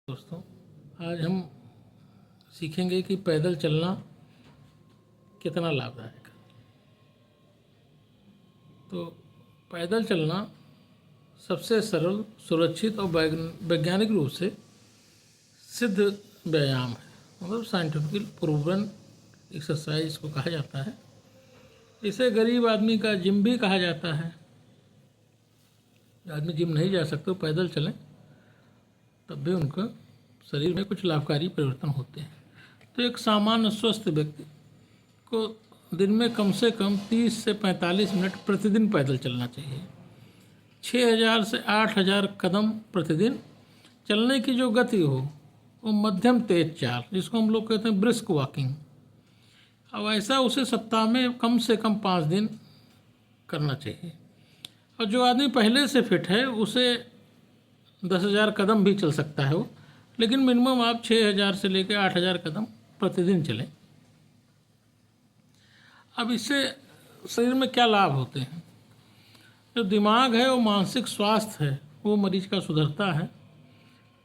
दोस्तों, आज हम सीखेंगे कि पैदल चलना कितना लाभदायक है। तो पैदल चलना सबसे सरल, सुरक्षित और वैज्ञानिक रूप से सिद्ध व्यायाम है। मतलब साइंटिफिकली प्रूवन एक्सरसाइज इसको कहा जाता है। इसे गरीब आदमी का जिम भी कहा जाता है। आदमी जिम नहीं जा सकते, पैदल चलें तब भी उनका शरीर में कुछ लाभकारी परिवर्तन होते हैं। तो एक सामान्य स्वस्थ व्यक्ति को दिन में कम से कम 30 से 45 मिनट प्रतिदिन पैदल चलना चाहिए। 6000 से 8000 कदम प्रतिदिन चलने की जो गति हो वो मध्यम तेज चाल, जिसको हम लोग कहते हैं ब्रिस्क वॉकिंग। अब ऐसा उसे सप्ताह में कम से कम 5 दिन करना चाहिए। और जो आदमी पहले से फिट है उसे 10,000 कदम भी चल सकता है वो, लेकिन मिनिमम आप 6000 से लेकर 8000 कदम प्रतिदिन चलें। अब इससे शरीर में क्या लाभ होते हैं? जो दिमाग है, वो मानसिक स्वास्थ्य है, वो मरीज का सुधरता है।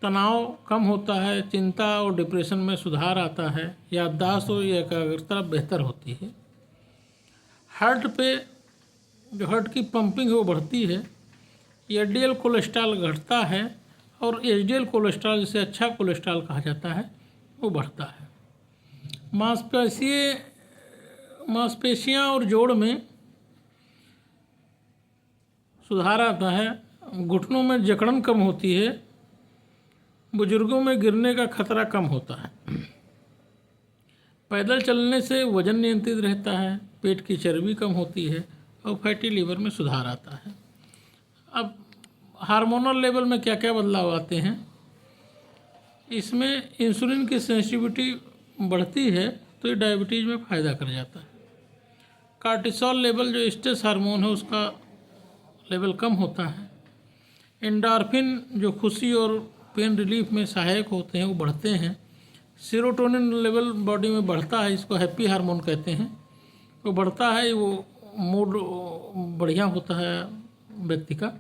तनाव कम होता है, चिंता और डिप्रेशन में सुधार आता है, याददाश्त और एकाग्रता बेहतर होती है। हार्ट पे जो हार्ट की पंपिंग है वो बढ़ती है। एलडीएल कोलेस्ट्रॉल घटता है और एचडीएल कोलेस्ट्रॉल, जिसे अच्छा कोलेस्ट्रॉल कहा जाता है, वो बढ़ता है। मांसपेशियाँ और जोड़ में सुधार आता है। घुटनों में जकड़न कम होती है। बुजुर्गों में गिरने का खतरा कम होता है। पैदल चलने से वजन नियंत्रित रहता है, पेट की चर्बी कम होती है और फैटी लीवर में सुधार आता है। अब हार्मोनल लेवल में क्या क्या बदलाव आते हैं? इसमें इंसुलिन की सेंसिटिविटी बढ़ती है, तो ये डायबिटीज़ में फ़ायदा कर जाता है। कार्टिसोल लेवल, जो स्ट्रेस हार्मोन है, उसका लेवल कम होता है। एंडोर्फिन, जो खुशी और पेन रिलीफ में सहायक होते हैं, वो बढ़ते हैं। सेरोटोनिन लेवल बॉडी में बढ़ता है, इसको हैप्पी हार्मोन कहते हैं, वो बढ़ता है, वो मूड बढ़िया होता है व्यक्ति का।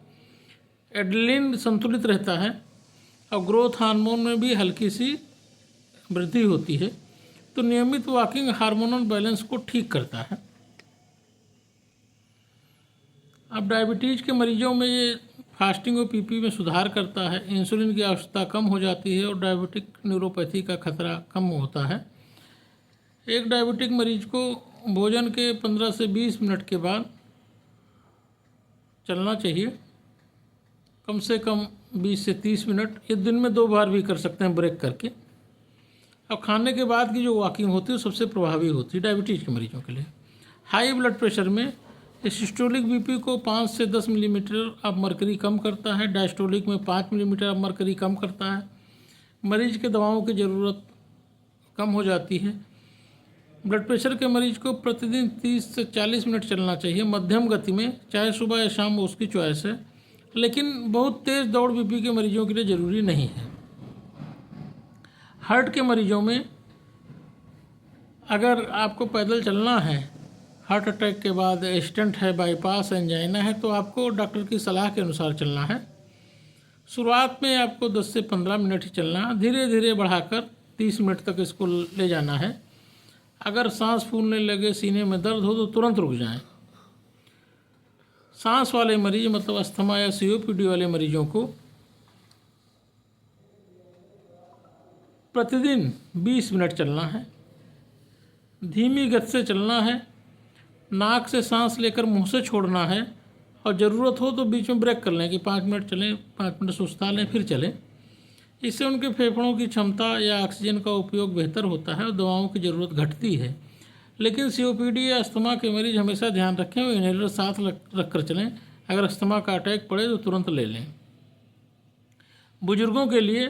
एड्रेनलिन संतुलित रहता है और ग्रोथ हार्मोन में भी हल्की सी वृद्धि होती है। तो नियमित वॉकिंग हार्मोनल बैलेंस को ठीक करता है। अब डायबिटीज़ के मरीजों में ये फास्टिंग और पीपी में सुधार करता है। इंसुलिन की आवश्यकता कम हो जाती है और डायबिटिक न्यूरोपैथी का खतरा कम होता है। एक डायबिटिक मरीज को भोजन के 15 से 20 मिनट के बाद चलना चाहिए, कम से कम 20 से 30 मिनट। ये दिन में 2 बार भी कर सकते हैं ब्रेक करके। अब खाने के बाद की जो वॉकिंग होती है वो सबसे प्रभावी होती है डायबिटीज़ के मरीजों के लिए। हाई ब्लड प्रेशर में सिस्टोलिक बीपी को 5 से 10 मिलीमीटर ऑफ मरकरी कम करता है। डायस्टोलिक में 5 मिलीमीटर ऑफ मरकरी कम करता है। मरीज के दवाओं की ज़रूरत कम हो जाती है। ब्लड प्रेशर के मरीज को प्रतिदिन 30 से 40 मिनट चलना चाहिए मध्यम गति में, चाहे सुबह या शाम, उसकी चॉइस है। लेकिन बहुत तेज़ दौड़ बीपी के मरीजों के लिए ज़रूरी नहीं है। हार्ट के मरीजों में अगर आपको पैदल चलना है, हार्ट अटैक के बाद स्टेंट है, बाईपास, एंजाइना है, तो आपको डॉक्टर की सलाह के अनुसार चलना है। शुरुआत में आपको 10 से 15 मिनट ही चलना है, धीरे धीरे बढ़ाकर 30 मिनट तक इसको ले जाना है। अगर सांस फूलने लगे, सीने में दर्द हो, तो तुरंत रुक जाएं। सांस वाले मरीज, मतलब अस्थमा या सीओपीडी वाले मरीजों को प्रतिदिन 20 मिनट चलना है। धीमी गति से चलना है। नाक से सांस लेकर मुंह से छोड़ना है और ज़रूरत हो तो बीच में ब्रेक कर लें कि 5 मिनट चलें, 5 मिनट सुस्ता लें, फिर चलें। इससे उनके फेफड़ों की क्षमता या ऑक्सीजन का उपयोग बेहतर होता है और दवाओं की ज़रूरत घटती है। लेकिन सीओपीडी या अस्थमा के मरीज हमेशा ध्यान रखें, वो इनहेलर साथ रख कर चलें। अगर अस्थमा का अटैक पड़े तो तुरंत ले लें। बुजुर्गों के लिए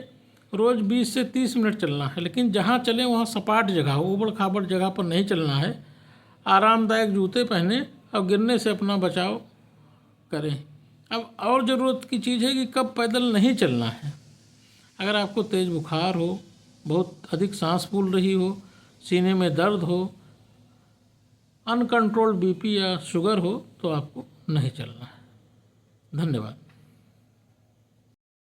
रोज़ 20 से 30 मिनट चलना है, लेकिन जहाँ चलें वहाँ सपाट जगह हो, उबड़ खाबड़ जगह पर नहीं चलना है। आरामदायक जूते पहने और गिरने से अपना बचाव करें। अब और ज़रूरत की चीज़ है कि कब पैदल नहीं चलना है। अगर आपको तेज़ बुखार हो, बहुत अधिक सांस फूल रही हो, सीने में दर्द हो, अनकंट्रोल्ड बीपी या शुगर हो, तो आपको नहीं चलना है। धन्यवाद।